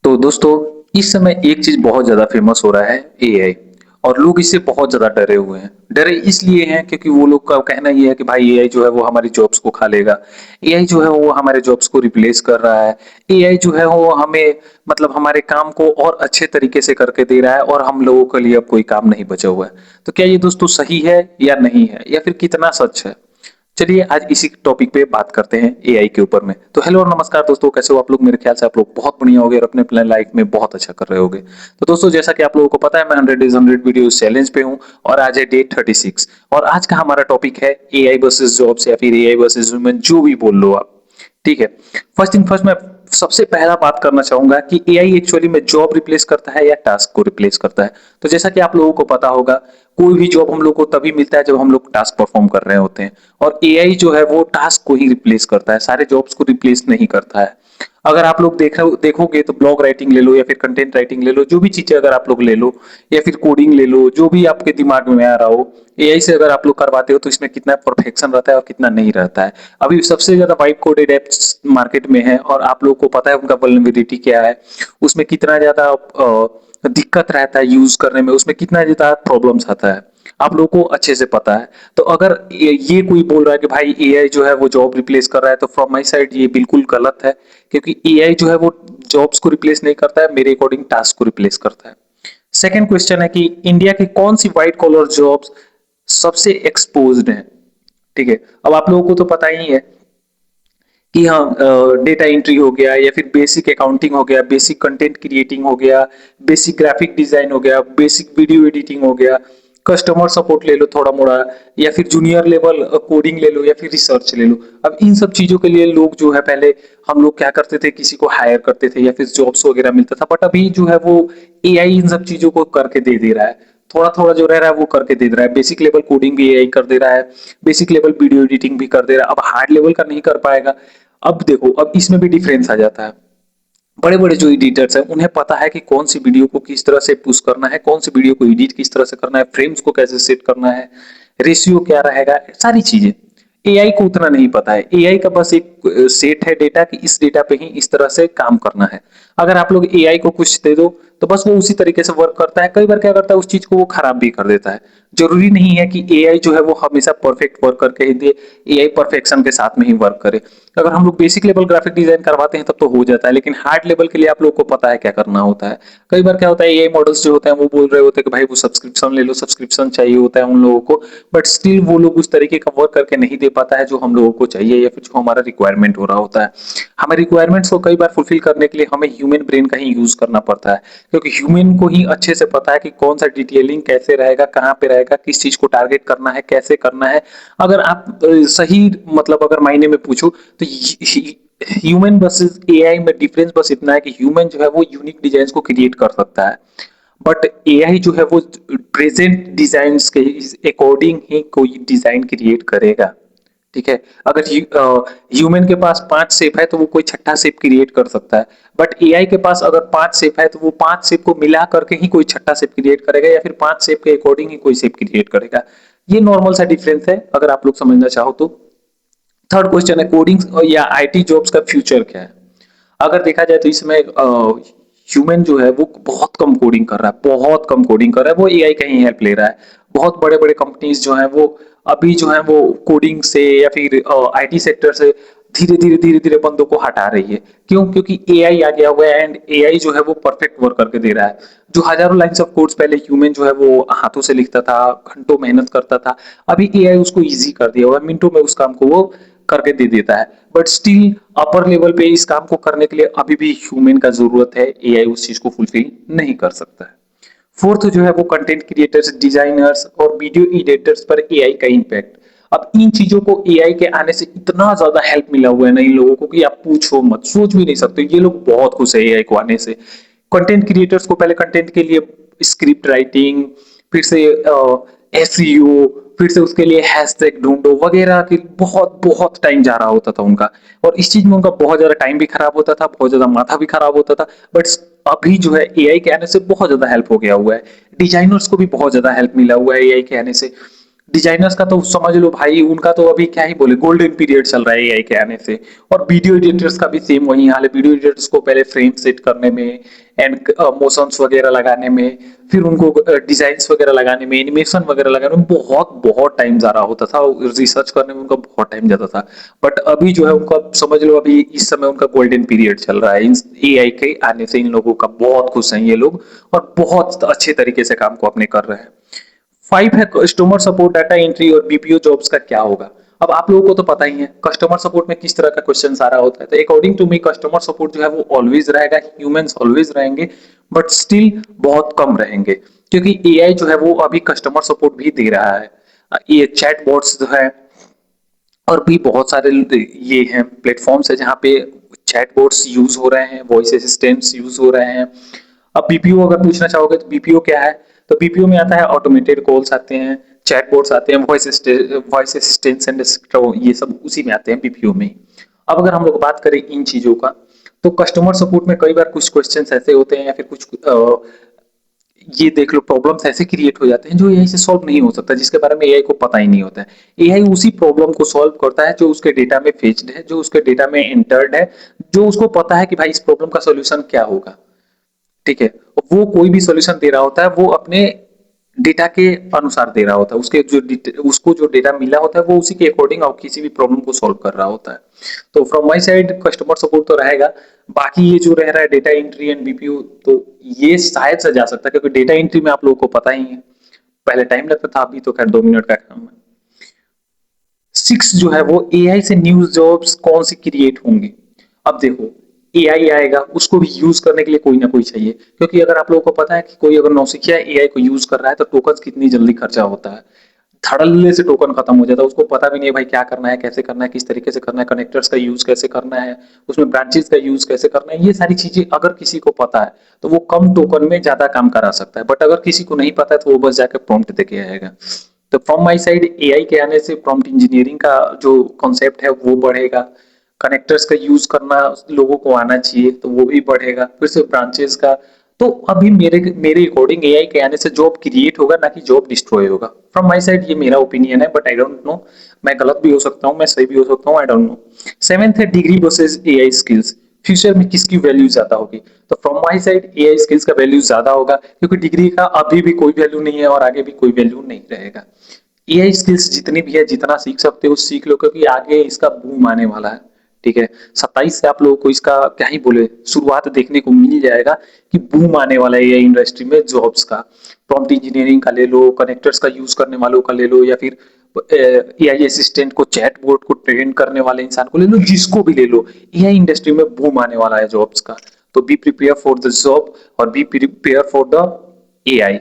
तो दोस्तों, इस समय एक चीज बहुत ज्यादा फेमस हो रहा है, एआई। और लोग इससे बहुत ज्यादा डरे हुए हैं। डरे इसलिए हैं क्योंकि वो लोग का कहना ये है कि भाई एआई जो है वो हमारी जॉब्स को खा लेगा। एआई जो है वो हमारे जॉब्स को रिप्लेस कर रहा है। एआई जो है वो हमें मतलब हमारे काम को और अच्छे तरीके से करके दे रहा है और हम लोगों के लिए अब कोई काम नहीं बचा हुआ है। तो क्या ये दोस्तों सही है या नहीं है, या फिर कितना सच है? चलिए आज इसी टॉपिक पे बात करते हैं, एआई के ऊपर में। तो हेलो और नमस्कार दोस्तों, कैसे हो आप लोग? मेरे ख्याल से आप लोग बहुत बढ़िया होगे और अपने अपने लाइफ में बहुत अच्छा कर रहे होगे। तो दोस्तों, जैसा कि आप लोगों को पता है, मैं 100 डेज 100 वीडियो चैलेंज पे हूँ और आज है डे 36। और आज का हमारा टॉपिक है एआई वर्सेस जॉब्स, या फिर एआई वर्सेस ह्यूमन, जो भी बोल लो आप। ठीक है। फर्स्ट थिंग फर्स्ट, मैं सबसे पहला बात करना चाहूंगा कि एआई एक्चुअली में जॉब रिप्लेस करता है या टास्क को रिप्लेस करता है। तो जैसा कि आप लोगों को पता होगा, कोई भी जॉब हम लोग को तभी मिलता है जब हम लोग टास्क परफॉर्म कर रहे होते हैं। और एआई जो है वो टास्क को ही रिप्लेस करता है, सारे जॉब्स को रिप्लेस नहीं करता है। अगर आप लोग देखोगे तो ब्लॉग राइटिंग ले लो या फिर कंटेंट राइटिंग ले लो, जो भी चीजें अगर आप लोग ले लो, या फिर कोडिंग ले लो, जो भी आपके दिमाग में आ रहा हो, एआई से अगर आप लोग करवाते हो तो इसमें कितना परफेक्शन रहता है और कितना नहीं रहता है। अभी सबसे ज्यादा वाइब कोडेड एप्स मार्केट में है और आप लोगों को पता है उनका वल्नरेबिलिटी क्या है, उसमें कितना ज्यादा दिक्कत रहता है यूज करने में, उसमें कितना ज्यादा प्रॉब्लम्स आता है, आप लोगों को अच्छे से पता है। तो अगर ये कोई बोल रहा है कि भाई एआई जो है वो जॉब रिप्लेस कर रहा है, तो फ्रॉम माय साइड ये बिल्कुल गलत है। क्योंकि एआई जो है वो जॉब्स को रिप्लेस नहीं करता है, मेरे अकॉर्डिंग टास्क को रिप्लेस करता है। सेकंड क्वेश्चन है कि इंडिया की कौन सी व्हाइट कॉलर जॉब्स सबसे एक्सपोज्ड है? ठीक है। अब आप लोगों को तो पता ही है कि हाँ, डेटा एंट्री हो गया, या फिर बेसिक अकाउंटिंग हो गया, बेसिक कंटेंट क्रिएटिंग हो गया, बेसिक ग्राफिक डिजाइन हो गया, बेसिक वीडियो एडिटिंग हो गया, कस्टमर सपोर्ट ले लो थोड़ा मोड़ा, या फिर जूनियर लेवल कोडिंग ले लो, या फिर रिसर्च ले लो। अब इन सब चीजों के लिए लोग जो है, पहले हम लोग क्या करते थे, किसी को हायर करते थे या फिर जॉब्स वगैरह मिलता था, बट अभी जो है वो एआई इन सब चीजों को करके दे दे रहा है। थोड़ा थोड़ा जो रह रहा है वो करके दे रहा है। बेसिक लेवल कोडिंग भी एआई कर दे रहा है, बेसिक लेवल वीडियो एडिटिंग भी कर दे रहा है। अब हार्ड लेवल का नहीं कर पाएगा। अब देखो, अब इसमें भी डिफरेंस आ जाता है। बड़े बड़े जो एडिटर्स हैं उन्हें पता है कि कौन सी वीडियो को किस तरह से पुश करना है, कौन सी वीडियो को एडिट किस तरह से करना है, फ्रेम्स को कैसे सेट करना है, रेशियो क्या रहेगा, सारी चीजें। एआई को उतना नहीं पता है। एआई का बस एक सेट है डेटा कि इस डेटा पे ही इस तरह से काम करना है। अगर आप लोग एआई को कुछ दे दो तो बस वो उसी तरीके से वर्क करता है। कई बार क्या करता है, उस चीज को वो खराब भी कर देता है। जरूरी नहीं है कि एआई जो है वो हमेशा परफेक्ट वर्क करके ही दे, एआई परफेक्शन के साथ में ही वर्क करे। अगर हम लोग बेसिक लेवल ग्राफिक डिजाइन करवाते हैं तब तो हो जाता है, लेकिन हार्ड लेवल के लिए आप लोग को पता है क्या करना होता है। कई बार क्या होता है, एआई मॉडल्स जो होते हैं वो बोल रहे होते हैं कि भाई वो सब्सक्रिप्शन ले लो, सब्सक्रिप्शन चाहिए होता है उन लोगों को। बट स्टिल वो लोग उस तरीके का वर्क करके नहीं दे पाता है जो हम लोगों को चाहिए, या फिर जो हमारा रिक्वायरमेंट हो रहा होता है। हमें रिक्वायरमेंट्स को कई बार फुलफिल करने के लिए हमें ह्यूमन ब्रेन का ही यूज करना पड़ता है। क्योंकि ह्यूमन को ही अच्छे से पता है कि कौन सा डिटेलिंग कैसे रहेगा, कहाँ पे रहेगा, किस चीज को टारगेट करना है, कैसे करना है। अगर आप सही मतलब अगर मायने में पूछो तो ह्यूमन वर्सेस एआई में डिफरेंस बस इतना है कि ह्यूमन जो है वो यूनिक डिजाइन को क्रिएट कर सकता है, बट एआई जो है वो प्रेजेंट डिजाइन्स के अकॉर्डिंग ही कोई डिजाइन क्रिएट करेगा। ठीक है। अगर ह्यूमन के पास 5 शेप है तो वो कोई छठा शेप क्रिएट कर सकता है, बट एआई के पास अगर 5 शेप है तो वो 5 शेप को मिला करके ही कोई छठा शेप क्रिएट करेगा, या फिर 5 शेप के अकॉर्डिंग ही कोई शेप क्रिएट करेगा। ये नॉर्मल सा डिफरेंस है अगर आप लोग समझना चाहो तो। थर्ड क्वेश्चन है, कोडिंग या आईटी जॉब्स का फ्यूचर क्या है? अगर देखा जाए तो इसमें ह्यूमन जो है वो बहुत कम कोडिंग कर रहा है, बहुत कम कोडिंग कर रहा है, वो एआई का ही हेल्प ले रहा है। बहुत बड़े बड़े कंपनीज जो है वो अभी जो है वो कोडिंग से या फिर आईटी सेक्टर से धीरे धीरे बंदों को हटा रही है। क्यों? क्योंकि एआई आ गया हुआ है एंड एआई जो है वो परफेक्ट वर्क करके दे रहा है। जो हजारों लाइंस ऑफ कोड्स पहले ह्यूमन जो है वो हाथों से लिखता था, घंटों मेहनत करता था, अभी एआई उसको इजी कर दिया हुआ है, मिनटों में उस काम को वो करके दे देता है। बट स्टिल अपर लेवल पे इस काम को करने के लिए अभी भी ह्यूमन का जरूरत है, एआई उस चीज को फुलफिल नहीं कर सकता है। फोर्थ जो है वो कंटेंट क्रिएटर्स, डिजाइनर्स और वीडियो एडिटर्स पर एआई का इम्पैक्ट। अब इन चीजों को एआई के आने से इतना ज्यादा हेल्प मिला हुआ है ना इन लोगों को कि आप पूछो मत, सोच भी नहीं सकते। ये लोग बहुत खुश है एआई को आने से। कंटेंट क्रिएटर्स को पहले कंटेंट के लिए स्क्रिप्ट राइटिंग, फिर से एसईओ, फिर से उसके लिए हैशटैग ढूंढो वगैरह की बहुत बहुत टाइम जा रहा होता था उनका। और इस चीज में उनका बहुत ज्यादा टाइम भी खराब होता था, बहुत ज्यादा माथा भी खराब होता था। बट अभी जो है एआई के आने से बहुत ज्यादा हेल्प हो गया हुआ है। डिजाइनर्स को भी बहुत ज्यादा हेल्प मिला हुआ है एआई के आने से। डिजाइनर्स का तो समझ लो भाई, उनका तो अभी क्या ही बोले, गोल्डन पीरियड चल रहा है एआई के आने से। और वीडियो एडिटर्स का भी सेम वही हाल है, वीडियो एडिटर्स को पहले फ्रेम सेट करने में एंड मोशंस वगैरह लगाने में, फिर उनको डिजाइन्स वगैरह लगाने में, एनिमेशन वगैरह लगाने में बहुत बहुत टाइम जा रहा होता था, रिसर्च करने में उनका बहुत टाइम जाता था। बट अभी जो है उनका समझ लो, अभी इस समय उनका गोल्डन पीरियड चल रहा है इन एआई के आने से। इन लोगों का बहुत खुश हैं ये लोग, और बहुत अच्छे तरीके से काम को अपने कर रहे हैं। 5 है कस्टमर सपोर्ट, डाटा एंट्री और बीपीओ जॉब्स का क्या होगा। अब आप लोगों को तो पता ही है कस्टमर सपोर्ट में किस तरह का क्वेश्चन आ रहा होता है। तो according to me customer support जो है वो ऑलवेज रहेगा, ह्यूमंस ऑलवेज रहेंगे, बट स्टिल बहुत कम रहेंगे, क्योंकि एआई जो है वो अभी कस्टमर सपोर्ट भी दे रहा है। ये चैट बॉट्स जो है, और भी बहुत सारे ये हैं प्लेटफॉर्म्स है जहाँ पे चैटबॉट्स यूज हो रहे हैं, वॉइस असिस्टेंट्स यूज हो रहे हैं। अब बीपीओ अगर पूछना चाहोगे तो बीपीओ क्या है, तो बीपीओ में आता है ऑटोमेटेड कॉल्स आते हैं, चैटबॉट्स आते हैं, वॉइस असिस्टेंट्स एंड ये सब उसी में आते हैं बीपीओ में। अब अगर हम लोग बात करें इन चीजों का, तो कस्टमर सपोर्ट में कई बार कुछ क्वेश्चंस ऐसे होते हैं या फिर कुछ ये देख लो प्रॉब्लम्स ऐसे क्रिएट हो जाते हैं जो एआई से सॉल्व नहीं हो सकता, जिसके बारे में एआई को पता ही नहीं होता है। एआई उसी प्रॉब्लम को सॉल्व करता है जो उसके डेटा में फेच्ड है, जो उसके डेटा में एंटर्ड है, जो उसको पता है कि भाई इस प्रॉब्लम का सॉल्यूशन क्या होगा। ठीक है, वो कोई भी सॉल्यूशन दे रहा होता है वो अपने डेटा के अनुसार दे रहा होता है, उसको जो डेटा मिला होता है वो उसी के अकॉर्डिंग और किसी भी प्रॉब्लम को सॉल्व कर रहा होता है। तो from my side customer support तो रहेगा। बाकी ये जो रह रहा है डेटा एंट्री एंड बीपीओ, तो ये शायद से जा सकता है, क्योंकि डेटा एंट्री में आप लोगों को पता ही है पहले टाइम लगता था, अभी तो खैर 2 मिनट का काम है। 6 जो है वो एआई से न्यूज जॉब्स कौन सी क्रिएट होंगी। अब देखो, एआई आएगा, उसको भी यूज करने के लिए कोई ना कोई चाहिए, क्योंकि अगर आप लोगों को पता है कि कोई अगर नौसिखिया एआई को यूज कर रहा है तो टोकन कितनी जल्दी खर्चा होता है, धड़ल्ले से टोकन खत्म हो जाता है, उसको पता भी नहीं है भाई क्या करना है, कैसे करना है, किस तरीके से करना है, कनेक्टर्स का यूज कैसे करना है, उसमें ब्रांचेस का यूज कैसे करना है। ये सारी चीजें अगर किसी को पता है तो वो कम टोकन में ज्यादा काम करा सकता है, बट अगर किसी को नहीं पता है तो वो बस जाकर प्रॉम्प्ट देके आएगा। तो फ्रॉम माई साइड एआई के आने से प्रॉम्प्ट इंजीनियरिंग का जो कॉन्सेप्ट है वो बढ़ेगा, कनेक्टर्स का यूज करना लोगों को आना चाहिए तो वो भी बढ़ेगा, फिर से ब्रांचेस का। तो अभी मेरे मेरे अकॉर्डिंग एआई के आने से जॉब क्रिएट होगा, ना कि जॉब डिस्ट्रॉय होगा। फ्रॉम माय साइड ये मेरा ओपिनियन है, बट आई डोंट नो, मैं गलत भी हो सकता हूँ, मैं सही भी हो सकता हूँ, आई डोंट नो। 7th है degree versus AI skills, future में किसकी वैल्यू ज्यादा होगी। तो from my side AI skills का वैल्यू ज्यादा होगा, क्योंकि डिग्री का अभी भी कोई वैल्यू नहीं है और आगे भी कोई वैल्यू नहीं रहेगा। एआई स्किल्स जितनी भी है, जितना सीख सकते हो सीख लो, क्योंकि आगे इसका बूम आने वाला है। ठीक है, 27 से आप लोगों को इसका क्या ही बोले शुरुआत देखने को मिल जाएगा कि बूम आने वाला है एआई इंडस्ट्री में जॉब्स का। प्रॉम्प्ट इंजीनियरिंग का ले लो, कनेक्टर्स का यूज करने वालों का ले लो, या फिर एआई असिस्टेंट को, चैट बोर्ड को ट्रेन करने वाले इंसान को ले लो, जिसको भी ले लो, एआई इंडस्ट्री में बूम आने वाला है जॉब्स का। तो be prepare for the job और be prepare for the AI,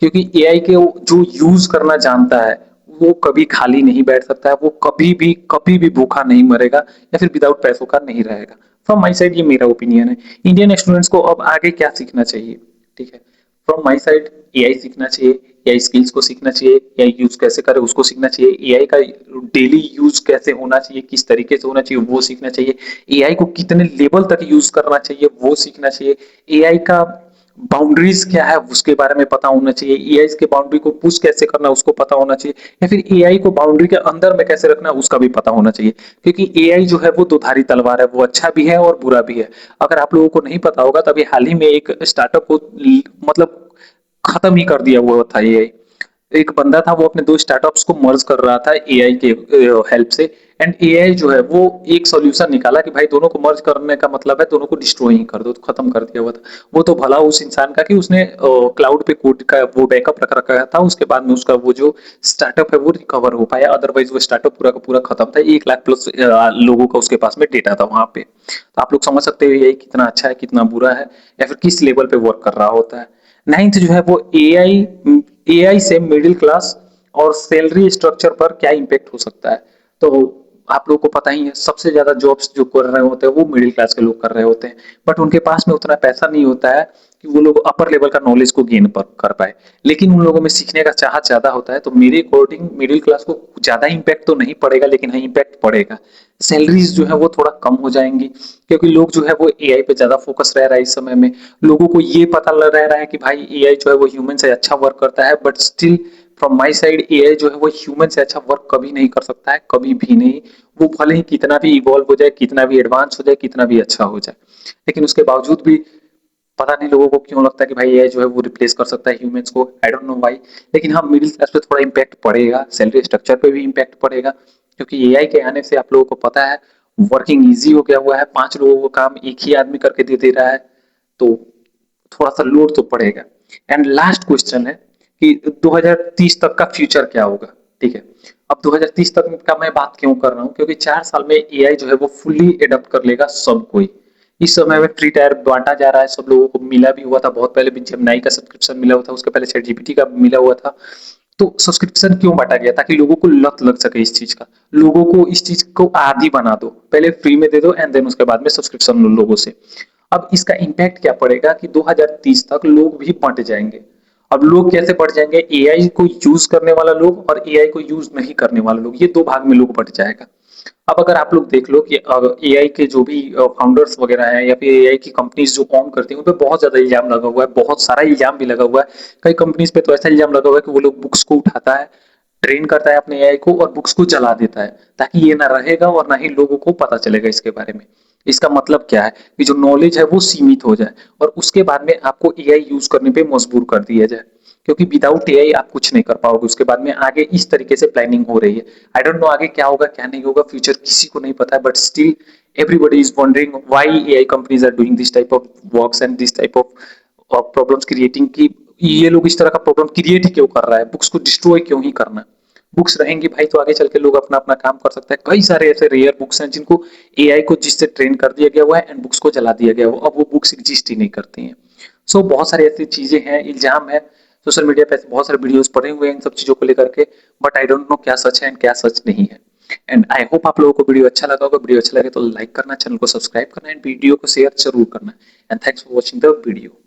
क्योंकि एआई के जो यूज करना जानता है वो कभी खाली नहीं बैठ सकता है, वो कभी भी भूखा नहीं मरेगा या फिर विदाउट पैसों का नहीं रहेगा। फ्रॉम माई साइड ये मेरा ओपिनियन है। इंडियन स्टूडेंट्स को अब आगे क्या सीखना चाहिए। ठीक है, फ्रॉम माई साइड एआई सीखना चाहिए, एआई स्किल्स को सीखना चाहिए, एआई यूज कैसे करे उसको सीखना चाहिए, एआई का डेली यूज कैसे होना चाहिए, किस तरीके से होना चाहिए वो सीखना चाहिए, एआई को कितने लेवल तक यूज करना चाहिए वो सीखना चाहिए, एआई का बाउंड्रीज क्या है उसके बारे में पता होना चाहिए, एआई के बाउंड्री को पुश कैसे करना उसको पता होना चाहिए, या फिर एआई को बाउंड्री के अंदर में कैसे रखना उसका भी पता होना चाहिए। क्योंकि एआई जो है वो दुधारी तलवार है, वो अच्छा भी है और बुरा भी है। अगर आप लोगों को नहीं पता होगा, तभी हाल ही में एक स्टार्टअप को मतलब खत्म ही कर दिया हुआ था एआई। एक बंदा था वो अपने दो स्टार्टअप्स को मर्ज कर रहा था एआई के हेल्प से, एंड एआई जो है वो एक सॉल्यूशन निकाला कि भाई दोनों को मर्ज करने का मतलब है दोनों को डिस्ट्रॉय ही कर दो, तो खत्म कर दिया हुआ था। वो तो भला उस इंसान का कि उसने क्लाउड पे कोड का वो बैकअप रख रखा था, उसके बाद में उसका वो जो स्टार्टअप है वो रिकवर हो पाया, अदरवाइज वो स्टार्टअप पूरा का पूरा खत्म था। 1 लाख प्लस लोगों का उसके पास में डेटा था वहां पे। तो आप लोग समझ सकते हो एआई कितना अच्छा है कितना बुरा है, या फिर किस लेवल पे वर्क कर रहा होता है। 9th जो है वो एआई से मिडिल क्लास और सैलरी स्ट्रक्चर पर क्या इम्पैक्ट हो सकता है। तो आप लोगों को पता ही है सबसे ज्यादा जॉब्स जो कर रहे होते हैं वो मिडिल क्लास के लोग कर रहे होते हैं, बट उनके पास में उतना पैसा नहीं होता है कि वो लोग अपर लेवल का नॉलेज को गेन कर पाए, लेकिन उन लोगों में सीखने का चाहत ज्यादा होता है। तो मेरे अकॉर्डिंग मिडिल क्लास को ज्यादा इम्पैक्ट तो नहीं पड़ेगा, लेकिन हाँ इम्पैक्ट पड़ेगा। सैलरीज जो है वो थोड़ा कम हो जाएंगी, क्योंकि लोग जो है वो एआई पे ज्यादा फोकस रह रहा है इस समय में। लोगों को ये पता लग रहा है कि भाई एआई जो है वो ह्यूमन से अच्छा वर्क करता है, but still from my side AI जो है वो ह्यूमन से अच्छा वर्क कभी नहीं कर सकता है, कभी भी नहीं। वो भले ही कितना भी इवॉल्व हो जाए, कितना भी एडवांस हो जाए, कितना भी अच्छा हो जाए, लेकिन उसके बावजूद भी पता नहीं लोगों को क्यों लगता है कि भाई एआई जो है वो रिप्लेस कर सकता है ह्यूमंस को, आई डोंट नो व्हाई। लेकिन हाँ, मिडिल क्लास पे थोड़ा इम्पैक्ट पड़ेगा, सैलरी स्ट्रक्चर पे भी इम्पैक्ट पड़ेगा, क्योंकि एआई के आने से आप लोगों को पता है वर्किंग ईजी हो गया हुआ है, 5 लोगों को काम एक ही आदमी करके दे दे रहा है, तो थोड़ा सा लोड तो पड़ेगा। एंड लास्ट क्वेश्चन है कि 2030 तक का फ्यूचर क्या होगा? ठीक है, अब 2030 तक का मैं बात क्यों कर रहा हूँ, क्योंकि 4 साल में एआई जो है वो फुल्ली एडप्ट कर लेगा सब कोई। इस समय में फ्री टायर बांटा जा रहा है, सब लोगों को मिला भी हुआ था, बहुत पहले भी जेमिनाई का सब्सक्रिप्शन मिला हुआ था, उसके पहले चैट जीपीटी का मिला हुआ था। तो सब्सक्रिप्शन क्यों बांटा गया? ताकि लोगों को लत लग सके इस चीज का, लोगों को इस चीज को आदी बना दो, पहले फ्री में दे दो एंड देन उसके बाद में सब्सक्रिप्शन लो लोगों से। अब इसका इम्पैक्ट क्या पड़ेगा कि 2030 तक लोग भी बंट जाएंगे। अब लोग कैसे बढ़ जाएंगे? एआई को यूज करने वाला लोग और एआई को यूज नहीं करने वाले लोग, ये दो भाग में लोग बढ़ जाएगा। अब अगर आप लोग देख लो कि एआई के जो भी फाउंडर्स वगैरह हैं या फिर एआई की कंपनीज जो ऑन करती हैं उन पे बहुत ज्यादा इल्जाम लगा हुआ है, बहुत सारा इल्जाम भी लगा हुआ है। कई कंपनीज पे तो ऐसा इल्जाम लगा हुआ है कि वो लोग बुक्स को उठाता है, ट्रेन करता है अपने एआई को और बुक्स को जला देता है, ताकि ये ना रहेगा और ना ही लोगों को पता चलेगा इसके बारे में। इसका मतलब क्या है कि जो नॉलेज है वो सीमित हो जाए और उसके बाद में आपको एआई यूज करने पे मजबूर कर दिया जाए, क्योंकि विदाउट एआई आप कुछ नहीं कर पाओगे। उसके बाद में आगे इस तरीके से प्लानिंग हो रही है। आई डोंट नो आगे क्या होगा क्या नहीं होगा, फ्यूचर किसी को नहीं पता है, but still everybody is wondering why AI companies are doing this type of works and this type of problems creating, कि ये लोग इस तरह का प्रॉब्लम क्रिएट ही क्यों कर रहा है, बुक्स को डिस्ट्रॉय क्यों ही करना है। बुक्स रहेंगी भाई तो आगे चल के लोग अपना अपना काम कर सकते हैं। कई सारे ऐसे रेयर बुक्स हैं जिनको एआई को जिससे ट्रेन कर दिया गया हुआ है एंड बुक्स को जला दिया गया हुआ, अब वो बुक्स एग्जिस्ट ही नहीं करती हैं। सो बहुत सारी ऐसी चीजें हैं, इल्जाम है, सोशल मीडिया पे बहुत सारे वीडियोस पड़े हुए हैं इन सब चीजों को लेकर के, बट आई डोंट नो क्या सच है एंड क्या सच नहीं है। एंड आई होप आप लोगों को वीडियो अच्छा लगा होगा। वीडियो अच्छा लगे तो लाइक करना, चैनल को सब्सक्राइब करना एंड वीडियो को शेयर जरूर करना। And thanks for watching the video.